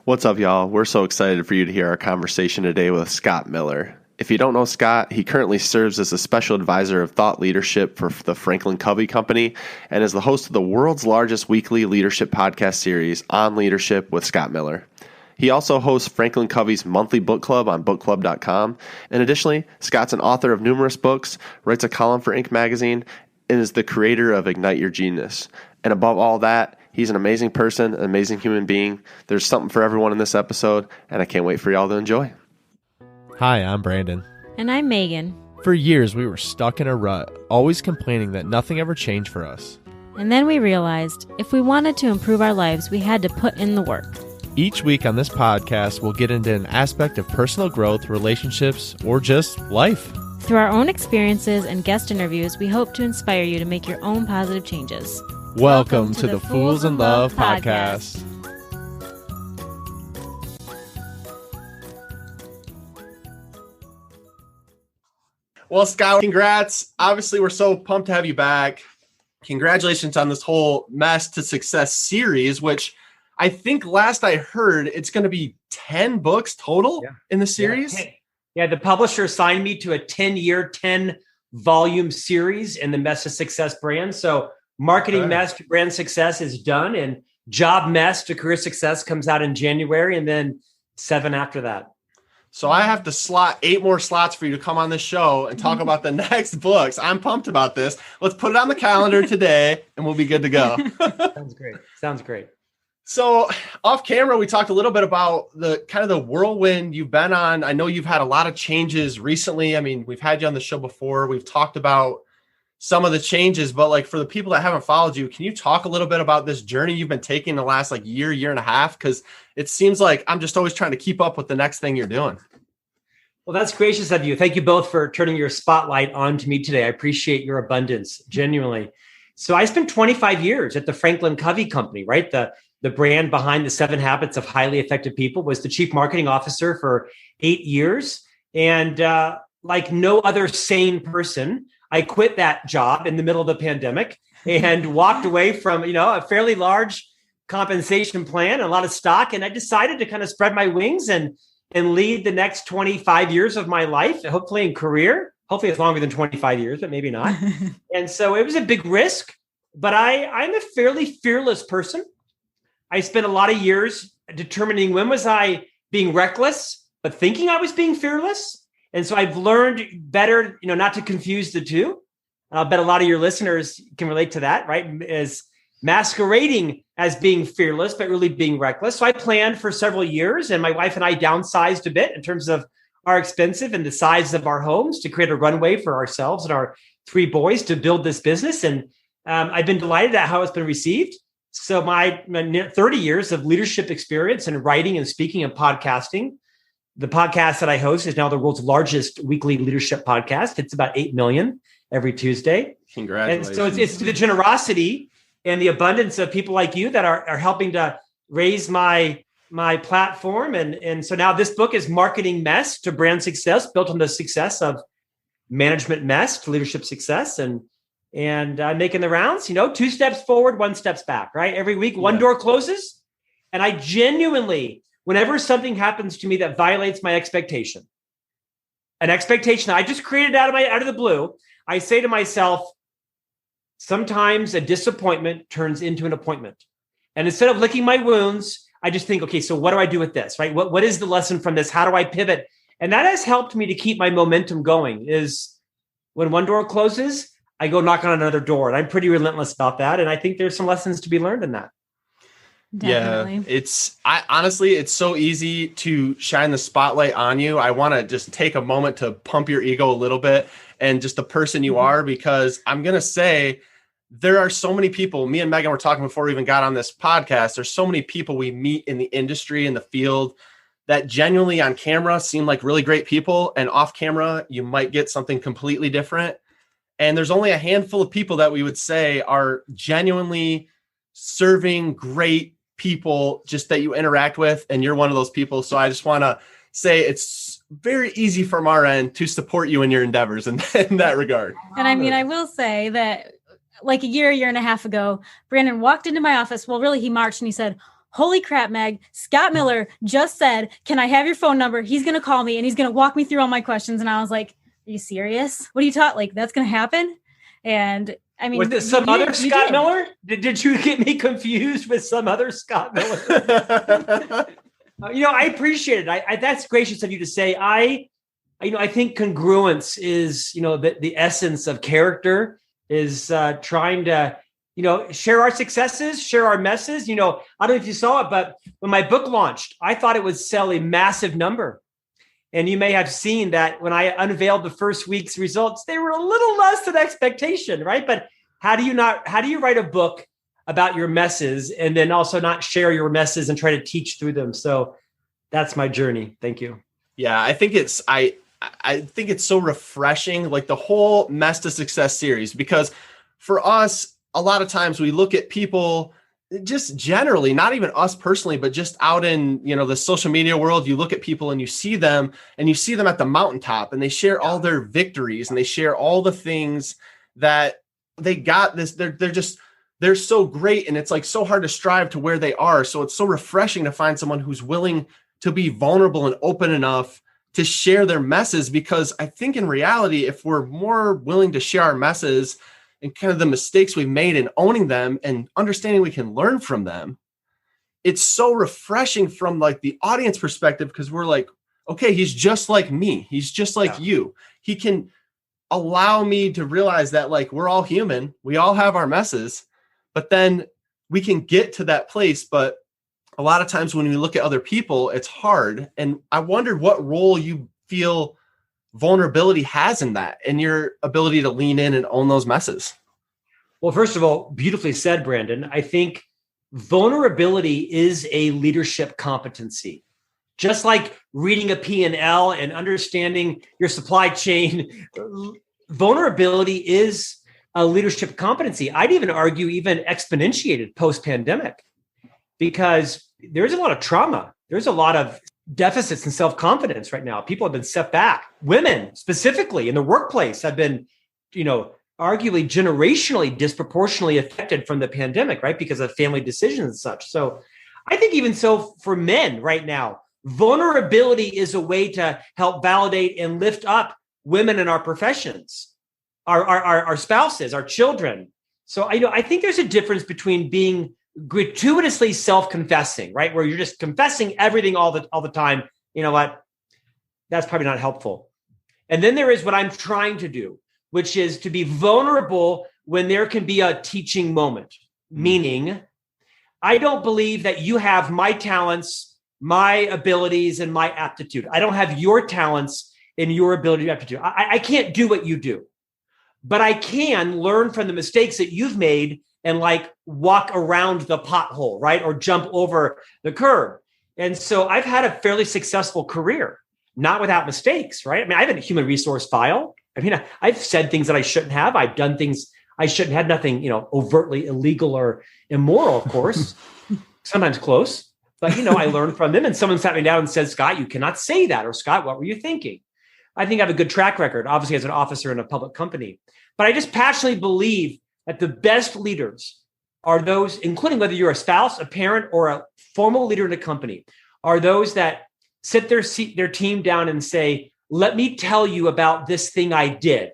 What's up, y'all? We're so excited for you to hear our conversation today with Scott Miller. If you don't know Scott, he currently serves as a special advisor of thought leadership for the FranklinCovey Company and is the host of the world's largest weekly leadership podcast series, On Leadership with Scott Miller. He also hosts Franklin Covey's monthly book club on bookclub.com. And additionally, Scott's an author of numerous books, writes a column for Inc. magazine, and is the creator of Ignite Your Genius. And above all that, he's an amazing person, an amazing human being. There's something for everyone in this episode, and I can't wait for y'all to enjoy. Hi, I'm Brandon. And I'm Megan. For years, we were stuck in a rut, always complaining that nothing ever changed for us. And then we realized if we wanted to improve our lives, we had to put in the work. Each week on this podcast, we'll get into an aspect of personal growth, relationships, or just life. Through our own experiences and guest interviews, we hope to inspire you to make your own positive changes. Welcome to the Fools in Love podcast. Well, Scott, congrats. Obviously, we're so pumped to have you back. Congratulations on this whole Mess to Success series, which I think last I heard, it's going to be 10 books total in the series. Yeah, the publisher signed me to a 10-year, 10-volume series in the Mess to Success brand. So Marketing Mess to Brand Success is done, and Job Mess to Career Success comes out in January, and then 7 after that. So I have to slot 8 more slots for you to come on this show and talk about the next books. I'm pumped about this. Let's put it on the calendar today, and we'll be good to go. Sounds great. So off camera, we talked a little bit about the kind of the whirlwind you've been on. I know you've had a lot of changes recently. I mean, we've had you on the show before. We've talked about some of the changes, but like for the people that haven't followed you, can you talk a little bit about this journey you've been taking the last year and a half? Because it seems like I'm just always trying to keep up with the next thing you're doing. Well, that's gracious of you. Thank you both for turning your spotlight on to me today. I appreciate your abundance, genuinely. So I spent 25 years at the FranklinCovey Company, right? The brand behind the 7 Habits of Highly Effective People. Was the chief marketing officer for 8 years. And like no other sane person, I quit that job in the middle of the pandemic and walked away from, a fairly large compensation plan, and a lot of stock. And I decided to kind of spread my wings and lead the next 25 years of my life, hopefully in career. Hopefully it's longer than 25 years, but maybe not. And so it was a big risk, but I'm a fairly fearless person. I spent a lot of years determining when was I being reckless, but thinking I was being fearless. And so I've learned better, not to confuse the two. I'll bet a lot of your listeners can relate to that, right? As masquerading as being fearless, but really being reckless. So I planned for several years, and my wife and I downsized a bit in terms of our expensive and the size of our homes to create a runway for ourselves and our 3 boys to build this business. And I've been delighted at how it's been received. So my 30 years of leadership experience in writing and speaking and podcasting. The podcast that I host is now the world's largest weekly leadership podcast. It's about 8 million every Tuesday. Congratulations. And so it's the generosity and the abundance of people like you that are helping to raise my platform. And so now this book is Marketing Mess to Brand Success, built on the success of management mess to leadership success. And I'm making the rounds, 2 steps forward, 1 step back, right? Every week, one door closes. And I genuinely, whenever something happens to me that violates my expectation, an expectation I just created out of the blue, I say to myself, sometimes a disappointment turns into an appointment. And instead of licking my wounds, I just think, okay, so what do I do with this, right? What is the lesson from this? How do I pivot? And that has helped me to keep my momentum going. Is when one door closes, I go knock on another door. And I'm pretty relentless about that. And I think there's some lessons to be learned in that. Definitely. Yeah, honestly, it's so easy to shine the spotlight on you. I want to just take a moment to pump your ego a little bit and just the person you are, because I'm going to say there are so many people, me and Megan were talking before we even got on this podcast. There's so many people we meet in the industry, in the field, that genuinely on camera seem like really great people. And off camera, you might get something completely different. And there's only a handful of people that we would say are genuinely serving great people just that you interact with. And you're one of those people. So I just want to say it's very easy from our end to support you in your endeavors in that regard. And I mean, I will say that like a year and a half ago, Brandon walked into my office. Well, really, he marched and he said, holy crap, Meg, Scott Miller just said, can I have your phone number? He's going to call me and he's going to walk me through all my questions. And I was like, are you serious? What are you talking? Like, that's going to happen? And I mean, was it some other Scott Miller? Did you get me confused with some other Scott Miller? I appreciate it. That's gracious of you to say. I think congruence is, the essence of character is trying to, share our successes, share our messes. I don't know if you saw it, but when my book launched, I thought it would sell a massive number. And you may have seen that when I unveiled the first week's results, they were a little less than expectation, right? But how do you write a book about your messes and then also not share your messes and try to teach through them? So that's my journey. Thank you. Yeah, I think it's so refreshing, like the whole Mess to Success series, because for us, a lot of times we look at people just generally, not even us personally, but just out in, the social media world, you look at people and you see them at the mountaintop and they share all their victories and they share all the things that they got this. They're so great. And it's like so hard to strive to where they are. So it's so refreshing to find someone who's willing to be vulnerable and open enough to share their messes, because I think in reality, if we're more willing to share our messes and kind of the mistakes we've made and owning them and understanding we can learn from them, it's so refreshing from like the audience perspective, because we're like, okay, he's just like me. He's just like you. He can allow me to realize that like we're all human. We all have our messes, but then we can get to that place. But a lot of times when we look at other people, it's hard. And I wondered what role you feel vulnerability has in that and your ability to lean in and own those messes. Well, first of all, beautifully said, Brandon. I think vulnerability is a leadership competency. Just like reading a P&L and understanding your supply chain, vulnerability is a leadership competency. I'd even argue even exponentiated post-pandemic, because there's a lot of trauma. There's a lot of deficits in self-confidence right now. People have been set back. Women specifically in the workplace have been, arguably generationally disproportionately affected from the pandemic, right? Because of family decisions and such. So I think even so for men right now, vulnerability is a way to help validate and lift up women in our professions, our spouses, our children. So I think there's a difference between being gratuitously self-confessing, right? Where you're just confessing everything all the time. You know what? That's probably not helpful. And then there is what I'm trying to do, which is to be vulnerable when there can be a teaching moment. Meaning, I don't believe that you have my talents, my abilities, and my aptitude. I don't have your talents and your ability and aptitude. I can't do what you do, but I can learn from the mistakes that you've made and like walk around the pothole, right? Or jump over the curb. And so I've had a fairly successful career, not without mistakes, right? I mean, I have a human resource file. I mean, I've said things that I shouldn't have. I've done things I shouldn't have, nothing, overtly illegal or immoral, of course, sometimes close, but, I learned from them. And someone sat me down and said, Scott, you cannot say that. Or Scott, what were you thinking? I think I have a good track record, obviously, as an officer in a public company, but I just passionately believe that the best leaders are those, including whether you're a spouse, a parent, or a formal leader in a company, are those that sit their team down and say, let me tell you about this thing I did.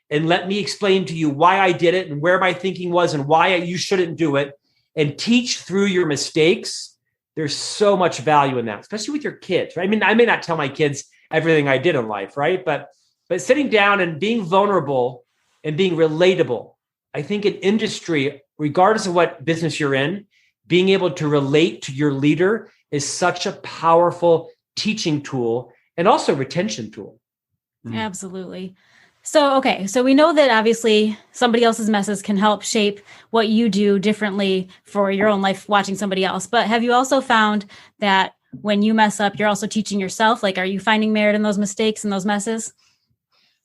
And let me explain to you why I did it and where my thinking was and why you shouldn't do it, and teach through your mistakes. There's so much value in that, especially with your kids, right? I mean, I may not tell my kids everything I did in life, right? But sitting down and being vulnerable and being relatable, I think in industry, regardless of what business you're in, being able to relate to your leader is such a powerful teaching tool and also retention tool. Absolutely. So we know that obviously somebody else's messes can help shape what you do differently for your own life watching somebody else. But have you also found that when you mess up, you're also teaching yourself? Like, are you finding merit in those mistakes and those messes?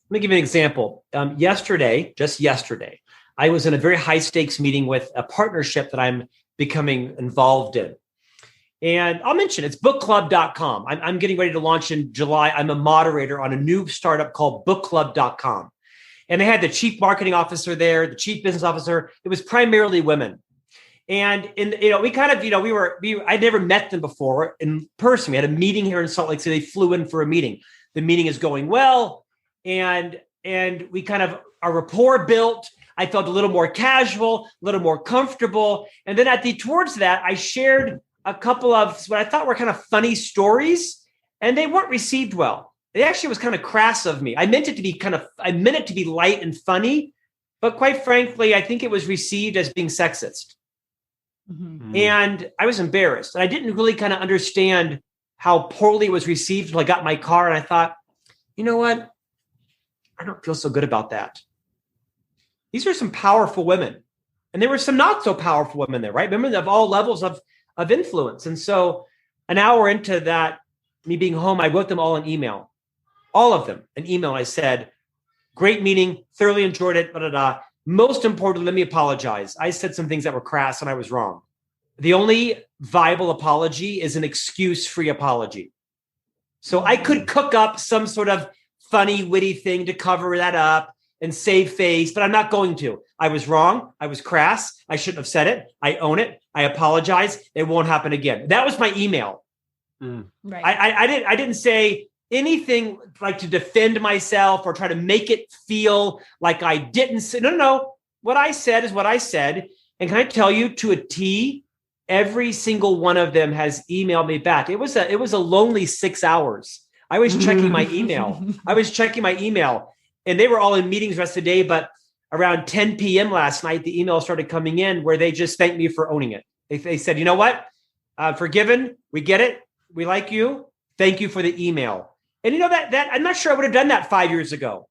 Let me give you an example. Just yesterday, I was in a very high stakes meeting with a partnership that I'm becoming involved in. And I'll mention it's bookclub.com. I'm getting ready to launch in July. I'm a moderator on a new startup called bookclub.com. And they had the chief marketing officer there, the chief business officer. It was primarily women. And we kind of, I'd never met them before in person. We had a meeting here in Salt Lake City. They flew in for a meeting. The meeting is going well. And we kind of, our rapport built. I felt a little more casual, a little more comfortable. And then towards that, I shared a couple of what I thought were kind of funny stories, and they weren't received well. It actually was kind of crass of me. I meant it to be light and funny, but quite frankly, I think it was received as being sexist. Mm-hmm. And I was embarrassed. And I didn't really kind of understand how poorly it was received until I got in my car and I thought, you know what? I don't feel so good about that. These are some powerful women. And there were some not so powerful women there, right? Women of all levels of influence. And so an hour into that, me being home, I wrote them all an email. All of them, an email. I said, great meeting, thoroughly enjoyed it, Most importantly, let me apologize. I said some things that were crass and I was wrong. The only viable apology is an excuse-free apology. So I could cook up some sort of funny, witty thing to cover that up and save face, but I'm not going to. I was wrong. I was crass. I shouldn't have said it. I own it. I apologize. It won't happen again. That was my email. Right. I didn't say anything like to defend myself or try to make it feel like I didn't say. No. What I said is what I said. And can I tell you, to a T, every single one of them has emailed me back. It was a lonely 6 hours. I was checking my email. And they were all in meetings the rest of the day. But around 10 p.m. last night, the email started coming in where they just thanked me for owning it. They said, you know what? Forgiven. We get it. We like you. Thank you for the email. And that I'm not sure I would have done that 5 years ago.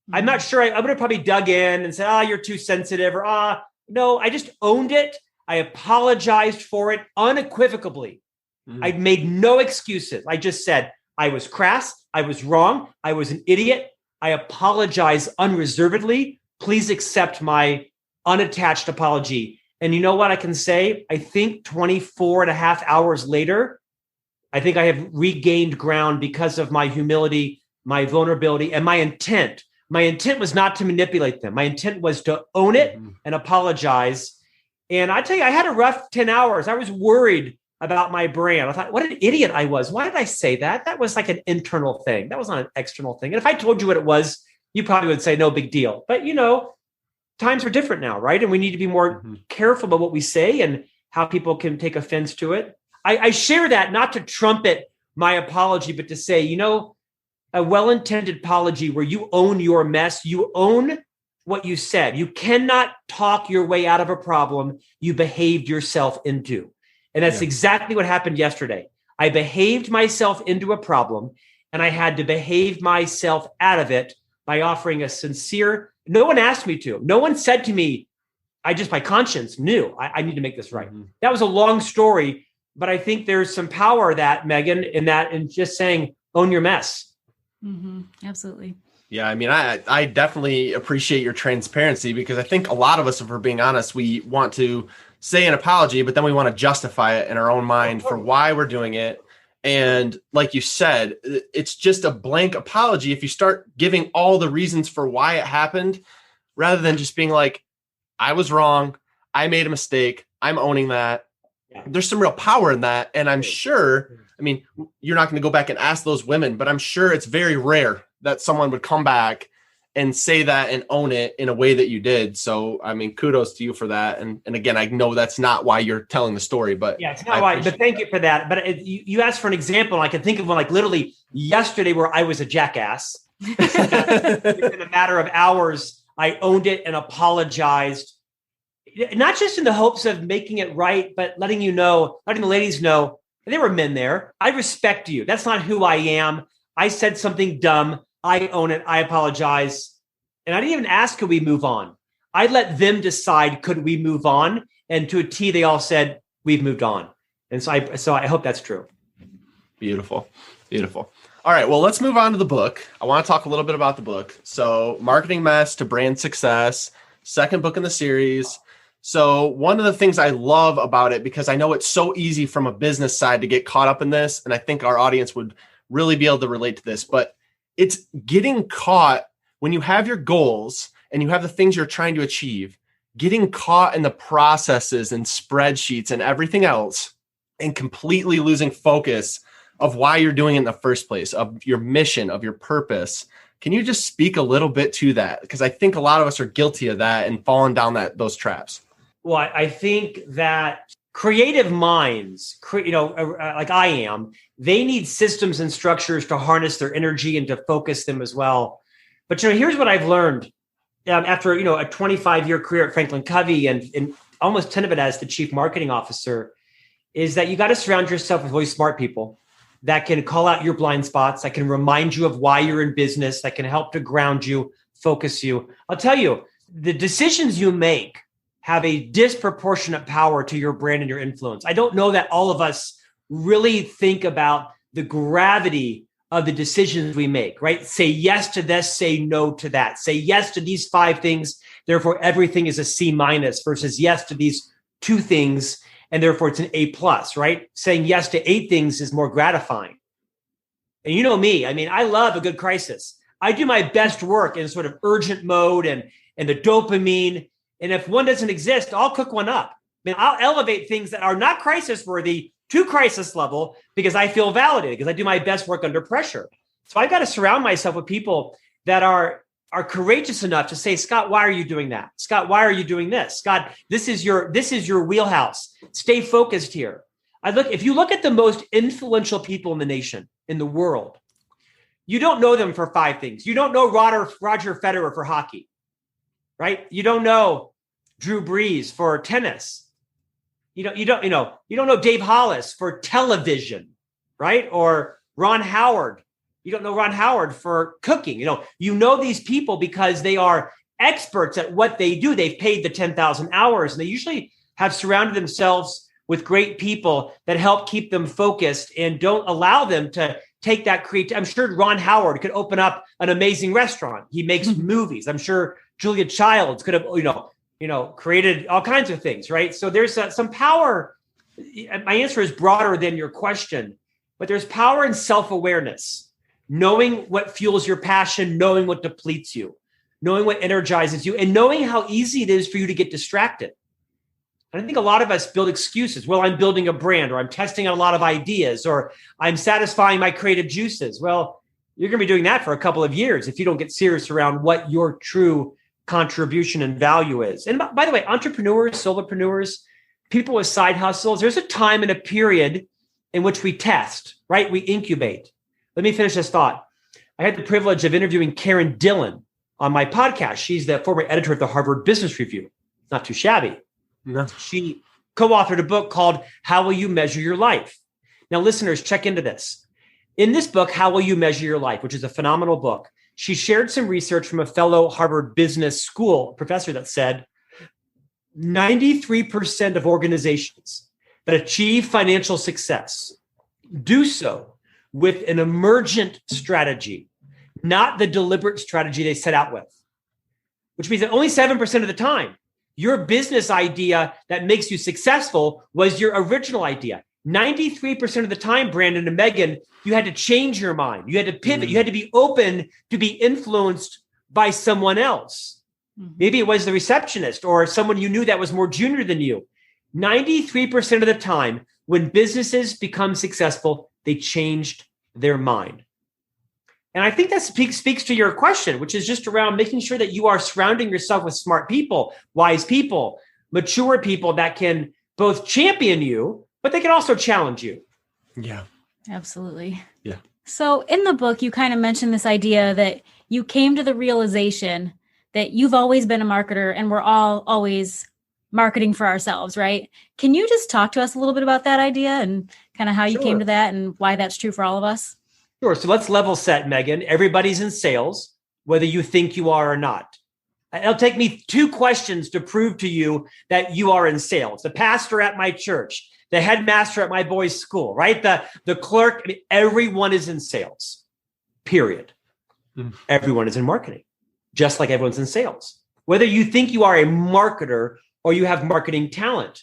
Mm-hmm. I'm not sure I would have probably dug in and said, you're too sensitive, or no, I just owned it. I apologized for it unequivocally. Mm-hmm. I made no excuses. I just said, I was crass. I was wrong. I was an idiot. I apologize unreservedly. Please accept my unattached apology. And you know what I can say? I think 24 and a half hours later, I think I have regained ground because of my humility, my vulnerability, and my intent. My intent was not to manipulate them. My intent was to own it and apologize. And I tell you, I had a rough 10 hours. I was worried about my brand. I thought, what an idiot I was. Why did I say that? That was like an internal thing. That was not an external thing. And if I told you what it was, you probably would say no big deal. But times are different now, right? And we need to be more careful about what we say and how people can take offense to it. I share that not to trumpet my apology, but to say, a well-intended apology where you own your mess, you own what you said. You cannot talk your way out of a problem you behaved yourself into. And that's exactly what happened yesterday. I behaved myself into a problem, and I had to behave myself out of it by offering a sincere, no one asked me to. No one said to me, my conscience knew I need to make this right. Mm-hmm. That was a long story, but I think there's some power that, Megan, in just saying, own your mess. Mm-hmm. Absolutely. Yeah, I mean, I definitely appreciate your transparency, because I think a lot of us, if we're being honest, we want to say an apology, but then we want to justify it in our own mind for why we're doing it. And like you said, it's just a blank apology if you start giving all the reasons for why it happened, rather than just being like, I was wrong, I made a mistake, I'm owning that. Yeah. There's some real power in that. And I'm sure, I mean, you're not going to go back and ask those women, but I'm sure it's very rare that someone would come back and say that and own it in a way that you did. So, I mean, kudos to you for that. And again, I know that's not why you're telling the story, but yeah, it's not why, but thank you for that. But you asked for an example. I can think of one like literally yesterday where I was a jackass. Within a matter of hours, I owned it and apologized, not just in the hopes of making it right, but letting the ladies know there were men there. I respect you. That's not who I am. I said something dumb. I own it. I apologize. And I didn't even ask, could we move on? I let them decide, could we move on? And to a T, they all said, we've moved on. And so I hope that's true. Beautiful. Beautiful. All right. Well, let's move on to the book. I want to talk a little bit about the book. So, Marketing Mess to Brand Success, second book in the series. So one of the things I love about it, because I know it's so easy from a business side to get caught up in this, and I think our audience would really be able to relate to this, but it's getting caught when you have your goals and you have the things you're trying to achieve. getting caught in the processes and spreadsheets and everything else and completely losing focus of why you're doing it in the first place, of your mission, of your purpose. Can you just speak a little bit to that? Because I think a lot of us are guilty of that and falling down those traps. Well, I think that creative minds, like I am, they need systems and structures to harness their energy and to focus them as well. But, here's what I've learned after, a 25-year career at FranklinCovey and almost 10 of it as the chief marketing officer, is that you got to surround yourself with really smart people that can call out your blind spots, that can remind you of why you're in business, that can help to ground you, focus you. I'll tell you, the decisions you make have a disproportionate power to your brand and your influence. I don't know that all of us really think about the gravity of the decisions we make, right? Say yes to this, say no to that. Say yes to these 5 things, therefore everything is a C- versus yes to these 2 things, and therefore it's an A+, right? Saying yes to 8 things is more gratifying. And you know me, I love a good crisis. I do my best work in sort of urgent mode and the dopamine. And if one doesn't exist, I'll cook one up. I'll elevate things that are not crisis worthy to crisis level because I feel validated, because I do my best work under pressure. So I've got to surround myself with people that are courageous enough to say, Scott, why are you doing that? Scott, why are you doing this? Scott, this is your wheelhouse. Stay focused here. If you look at the most influential people in the nation, in the world, you don't know them for 5 things. You don't know Roger Federer for hockey, right? You don't know Drew Brees for tennis. You don't know Dave Hollis for television, right? Or Ron Howard. You don't know Ron Howard for cooking. You know these people because they are experts at what they do. They've paid the 10,000 hours, and they usually have surrounded themselves with great people that help keep them focused and don't allow them to take that creative. I'm sure Ron Howard could open up an amazing restaurant. He makes movies. I'm sure Julia Childs could have, created all kinds of things, right? So there's some power. My answer is broader than your question, but there's power in self-awareness, knowing what fuels your passion, knowing what depletes you, knowing what energizes you, and knowing how easy it is for you to get distracted. And I think a lot of us build excuses. Well, I'm building a brand, or I'm testing out a lot of ideas, or I'm satisfying my creative juices. Well, you're going to be doing that for a couple of years if you don't get serious around what your true contribution and value is. And by the way, entrepreneurs, solopreneurs, people with side hustles, there's a time and a period in which we test, right? We incubate. Let me finish this thought. I had the privilege of interviewing Karen Dillon on my podcast. She's the former editor of the Harvard Business Review. Not too shabby. No. She co-authored a book called How Will You Measure Your Life? Now, listeners, check into this. In this book, How Will You Measure Your Life, which is a phenomenal book, she shared some research from a fellow Harvard Business School professor that said 93% of organizations that achieve financial success do so with an emergent strategy, not the deliberate strategy they set out with, which means that only 7% of the time, your business idea that makes you successful was your original idea. 93% of the time, Brandon and Megan, you had to change your mind. You had to pivot. You had to be open to be influenced by someone else. Maybe it was the receptionist or someone you knew that was more junior than you. 93% of the time, when businesses become successful, they changed their mind. And I think that speaks to your question, which is just around making sure that you are surrounding yourself with smart people, wise people, mature people that can both champion you, but they can also challenge you. Yeah. Absolutely. Yeah. So in the book, you kind of mentioned this idea that you came to the realization that you've always been a marketer and we're all always marketing for ourselves, right? Can you just talk to us a little bit about that idea and kind of how you came to that and why that's true for all of us? Sure. So let's level set, Megan. Everybody's in sales, whether you think you are or not. It'll take me 2 questions to prove to you that you are in sales. The pastor at my church, the headmaster at my boys' school, right? The clerk, everyone is in sales, period. Everyone is in marketing, just like everyone's in sales. Whether you think you are a marketer or you have marketing talent,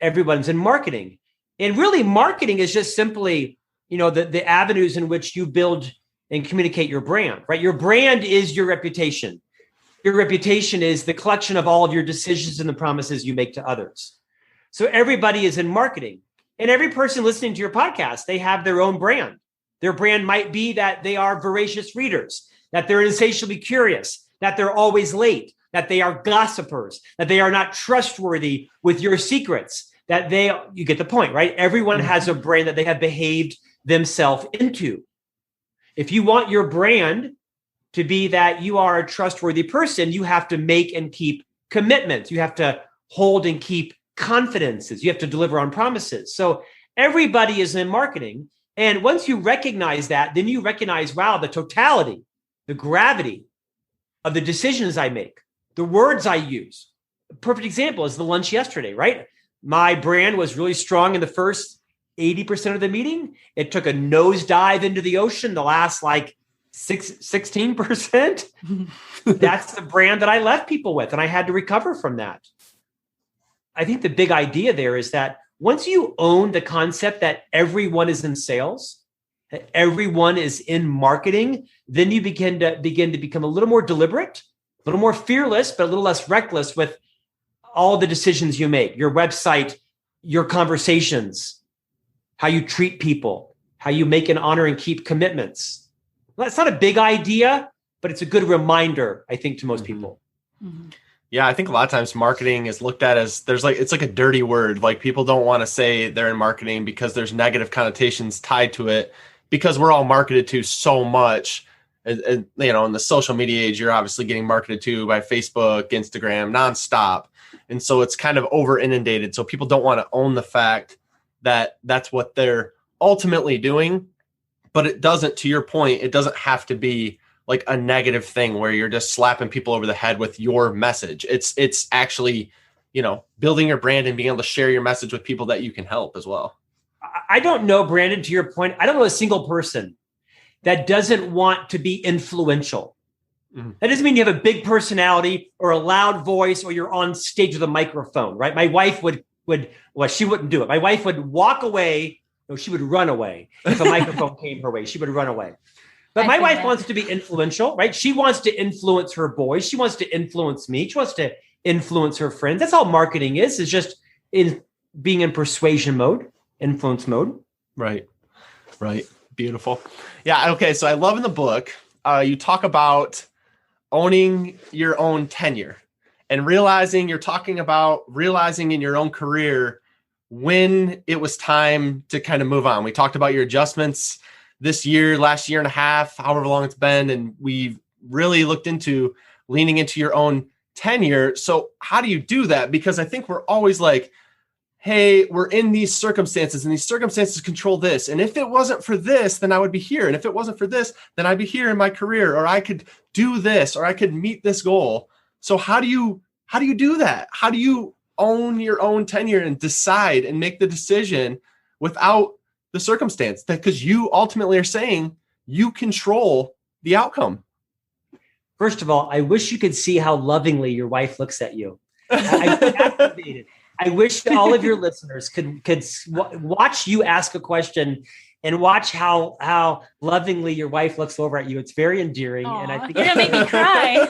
everyone's in marketing. And really, marketing is just simply, the avenues in which you build and communicate your brand, right? Your brand is your reputation. Your reputation is the collection of all of your decisions and the promises you make to others. So everybody is in marketing. And every person listening to your podcast, they have their own brand. Their brand might be that they are voracious readers, that they're insatiably curious, that they're always late, that they are gossipers, that they are not trustworthy with your secrets, you get the point, right? Everyone has a brand that they have behaved themselves into. If you want your brand to be that you are a trustworthy person, you have to make and keep commitments. You have to hold and keep confidences. You have to deliver on promises. So everybody is in marketing. And once you recognize that, then you recognize, wow, the totality, the gravity of the decisions I make, the words I use. A perfect example is the lunch yesterday, right? My brand was really strong in the first 80% of the meeting. It took a nosedive into the ocean the last 16%. That's the brand that I left people with, and I had to recover from that. I think the big idea there is that once you own the concept that everyone is in sales, that everyone is in marketing, then you begin to become a little more deliberate, a little more fearless, but a little less reckless with all the decisions you make, your website, your conversations, how you treat people, how you make and honor and keep commitments. Well, that's not a big idea, but it's a good reminder, I think, to most people. Mm-hmm. Yeah, I think a lot of times marketing is looked at as it's like a dirty word. Like people don't want to say they're in marketing because there's negative connotations tied to it, because we're all marketed to so much. And in the social media age, you're obviously getting marketed to by Facebook, Instagram, nonstop. And so it's kind of over inundated. So people don't want to own the fact that that's what they're ultimately doing. But it doesn't, to your point, it doesn't have to be like a negative thing where you're just slapping people over the head with your message. It's actually, building your brand and being able to share your message with people that you can help as well. I don't know, Brandon, to your point, I don't know a single person that doesn't want to be influential. Mm-hmm. That doesn't mean you have a big personality or a loud voice or you're on stage with a microphone, right? My wife she wouldn't do it. My wife would walk away. No, she would run away. If a microphone came her way, she would run away. But my wife wants to be influential, right? She wants to influence her boys. She wants to influence me. She wants to influence her friends. That's all marketing is just being in persuasion mode, influence mode. Right. Beautiful. Yeah. Okay. So I love in the book, you talk about owning your own tenure and realizing in your own career when it was time to kind of move on. We talked about your adjustments this year, last year and a half, however long it's been. And we've really looked into leaning into your own tenure. So how do you do that? Because I think we're always like, hey, we're in these circumstances and these circumstances control this. And if it wasn't for this, then I would be here. And if it wasn't for this, then I'd be here in my career, or I could do this, or I could meet this goal. So how do you do that? How do you own your own tenure and decide and make the decision without the circumstance? Because you ultimately are saying you control the outcome. First of all, I wish you could see how lovingly your wife looks at you. I'm captivated. I wish all of your listeners could watch you ask a question and watch how lovingly your wife looks over at you. It's very endearing. Aww, and I think you're gonna make me cry.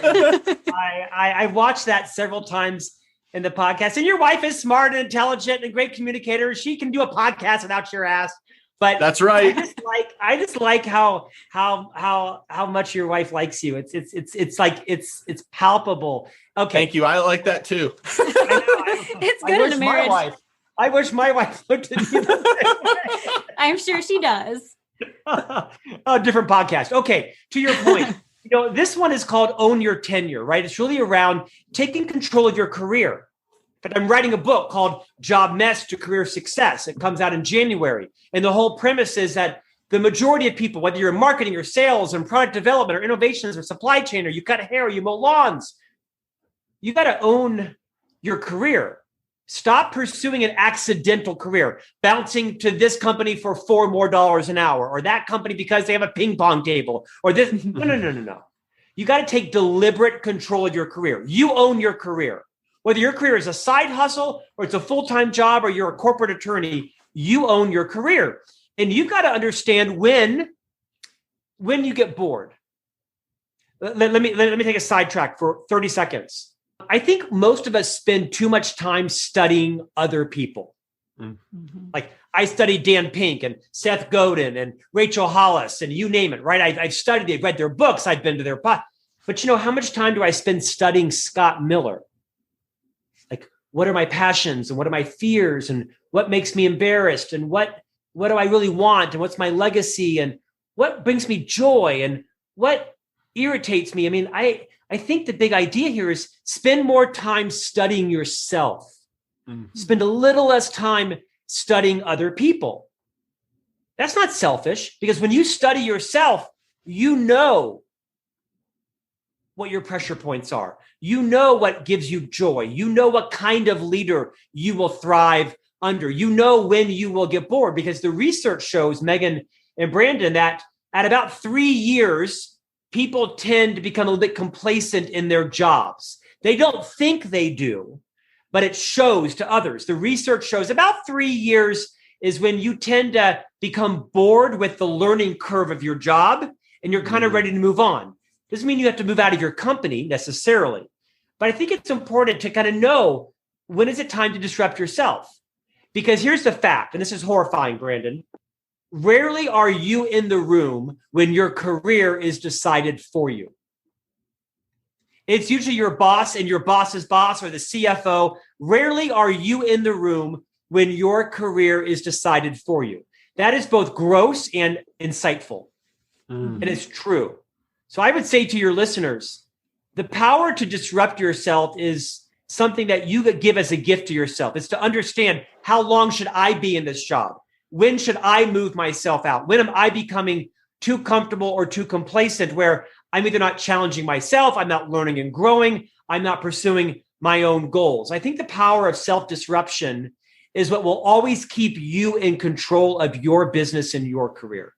I watched that several times in the podcast. And your wife is smart and intelligent and a great communicator. She can do a podcast without your ass. But that's right. I just like how much your wife likes you. It's palpable. Okay. Thank you. I like that too. It's good in a marriage. I wish my wife looked at me. I'm sure she does. A different podcast. Okay. To your point, this one is called Own Your Tenure, right? It's really around taking control of your career. But I'm writing a book called Job Mess to Career Success. It comes out in January. And the whole premise is that the majority of people, whether you're in marketing or sales and product development or innovations or supply chain, or you cut hair or you mow lawns, you got to own your career. Stop pursuing an accidental career, bouncing to this company for $4 more an hour, or that company because they have a ping pong table, or this. No. You got to take deliberate control of your career. You own your career. Whether your career is a side hustle or it's a full-time job or you're a corporate attorney, you own your career. And you've got to understand when you get bored. let me take a sidetrack for 30 seconds. I think most of us spend too much time studying other people. Mm-hmm. Like I studied Dan Pink and Seth Godin and Rachel Hollis and you name it, right? I've studied, I've read their books, I've been to their pod. But how much time do I spend studying Scott Miller? Like, what are my passions and what are my fears and what makes me embarrassed and what do I really want and what's my legacy and what brings me joy and what irritates me? I mean, I think the big idea here is spend more time studying yourself. Mm-hmm. Spend a little less time studying other people. That's not selfish because when you study yourself, you know what your pressure points are. You know what gives you joy. You know what kind of leader you will thrive under. You know when you will get bored because the research shows, Megan and Brandon, that at about 3 years, people tend to become a little bit complacent in their jobs. They don't think they do, but it shows to others. The research shows about 3 years is when you tend to become bored with the learning curve of your job and you're kind of ready to move on. Doesn't mean you have to move out of your company necessarily, but I think it's important to kind of know when is it time to disrupt yourself? Because here's the fact, and this is horrifying, Brandon. Rarely are you in the room when your career is decided for you. It's usually your boss and your boss's boss or the CFO. Rarely are you in the room when your career is decided for you. That is both gross and insightful. And it's true. So I would say to your listeners, the power to disrupt yourself is something that you give as a gift to yourself. It's to understand how long should I be in this job? When should I move myself out? When am I becoming too comfortable or too complacent where I'm either not challenging myself, I'm not learning and growing, I'm not pursuing my own goals? I think the power of self-disruption is what will always keep you in control of your business and your career.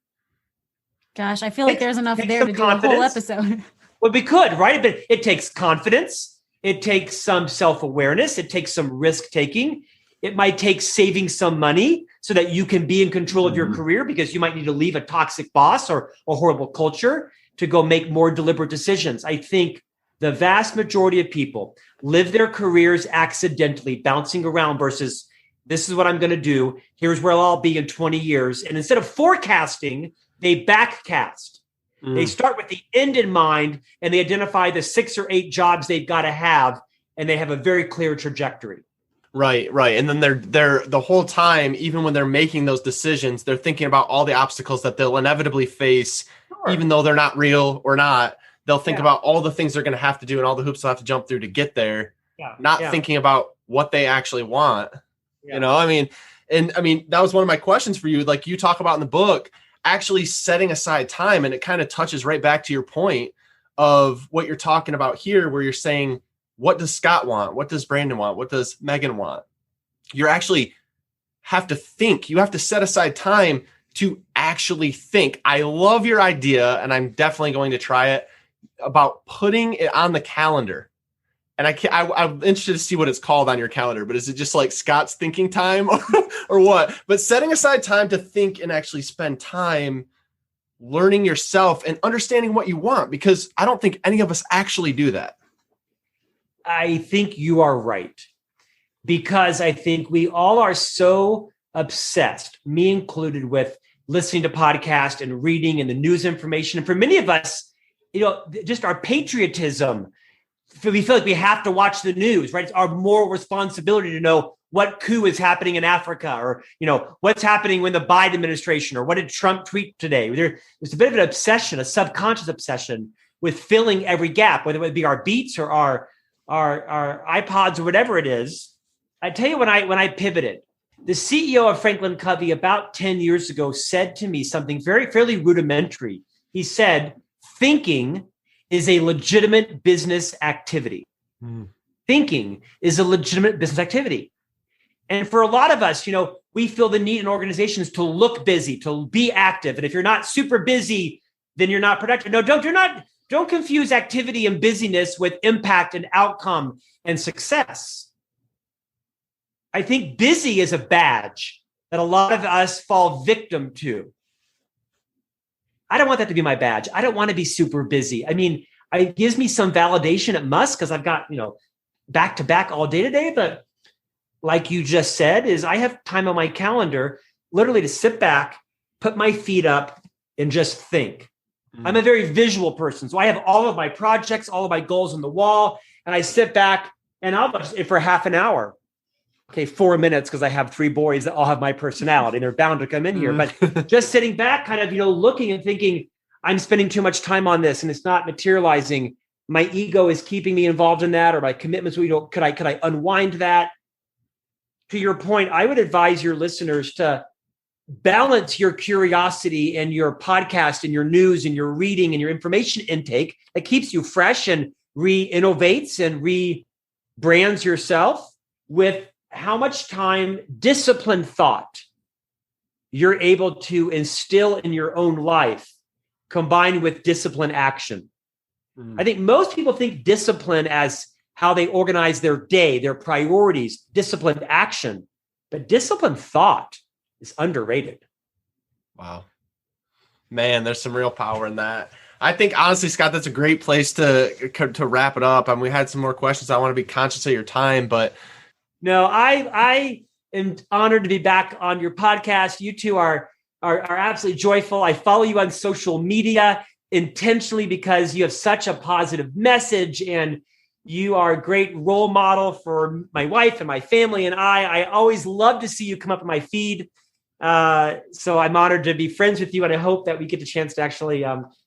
Gosh, I feel like there's enough there to do a whole episode. Well, we could, right? But it takes confidence. It takes some self-awareness. It takes some risk-taking. It might take saving some money so that you can be in control of your career because you might need to leave a toxic boss or a horrible culture to go make more deliberate decisions. I think the vast majority of people live their careers accidentally, bouncing around versus this is what I'm going to do. Here's where I'll be in 20 years. And instead of forecasting, they backcast. They start with the end in mind and they identify the 6 or 8 jobs they've got to have, and they have a very clear trajectory. Right. And then they're the whole time, even when they're making those decisions, they're thinking about all the obstacles that they'll inevitably face, even though they're not real or not. They'll think about all the things they're going to have to do and all the hoops they'll have to jump through to get there, not thinking about what they actually want. I mean, that was one of my questions for you. Like you talk about in the book, actually setting aside time. And it kind of touches right back to your point of what you're talking about here, where you're saying, what does Scott want? What does Brandon want? What does Megan want? You actually have to think. You have to set aside time to actually think. I love your idea, and I'm definitely going to try it, about putting it on the calendar. And I'm interested to see what it's called on your calendar, but is it just like Scott's thinking time or what? But setting aside time to think and actually spend time learning yourself and understanding what you want, because I don't think any of us actually do that. I think you are right, because I think we all are so obsessed, me included, with listening to podcasts and reading and the news information. And for many of us, just our patriotism, we feel like we have to watch the news, right? It's our moral responsibility to know what coup is happening in Africa, or, what's happening with the Biden administration, or what did Trump tweet today? There's a bit of an obsession, a subconscious obsession with filling every gap, whether it be our beats or our iPods or whatever it is. I tell you, when I pivoted, the CEO of FranklinCovey about 10 years ago said to me something fairly rudimentary. He said, thinking is a legitimate business activity. Thinking is a legitimate business activity. And for a lot of us, we feel the need in organizations to look busy, to be active. And if you're not super busy, then you're not productive. No, don't confuse activity and busyness with impact and outcome and success. I think busy is a badge that a lot of us fall victim to. I don't want that to be my badge. I don't want to be super busy. I mean, it gives me some validation. It must, because I've got, back to back all day today. But like you just said, is I have time on my calendar literally to sit back, put my feet up, and just think. I'm a very visual person. So I have all of my projects, all of my goals on the wall, and I sit back and I'll just, for half an hour. Okay, 4 minutes, because I have 3 boys that all have my personality and they're bound to come in here. But just sitting back, kind of, looking and thinking, I'm spending too much time on this and it's not materializing. My ego is keeping me involved in that, or my commitments. Could I unwind that? To your point, I would advise your listeners to balance your curiosity and your podcast and your news and your reading and your information intake that keeps you fresh and re-innovates and re-brands yourself with how much time disciplined thought you're able to instill in your own life combined with disciplined action. I think most people think discipline as how they organize their day, their priorities, disciplined action, but disciplined thought is underrated. Wow. Man, there's some real power in that. I think, honestly, Scott, that's a great place to wrap it up. We had some more questions. I want to be conscious of your time, but no, I am honored to be back on your podcast. You two are absolutely joyful. I follow you on social media intentionally because you have such a positive message, and you are a great role model for my wife and my family. And I always love to see you come up in my feed. So I'm honored to be friends with you, and I hope that we get the chance to actually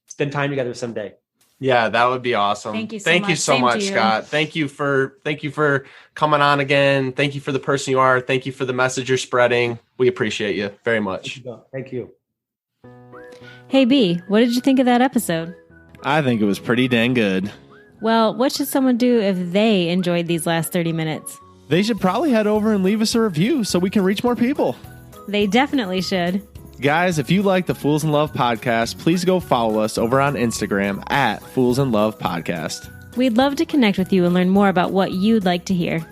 spend time together someday. Yeah, that would be awesome. Thank you so much, Scott. Thank you for coming on again. Thank you for the person you are. Thank you for the message you're spreading. We appreciate you very much. Thank you. Hey B, what did you think of that episode? I think it was pretty dang good. Well, what should someone do if they enjoyed these last 30 minutes? They should probably head over and leave us a review so we can reach more people. They definitely should. Guys, if you like the Fools in Love podcast, please go follow us over on Instagram at Fools in Love Podcast. We'd love to connect with you and learn more about what you'd like to hear.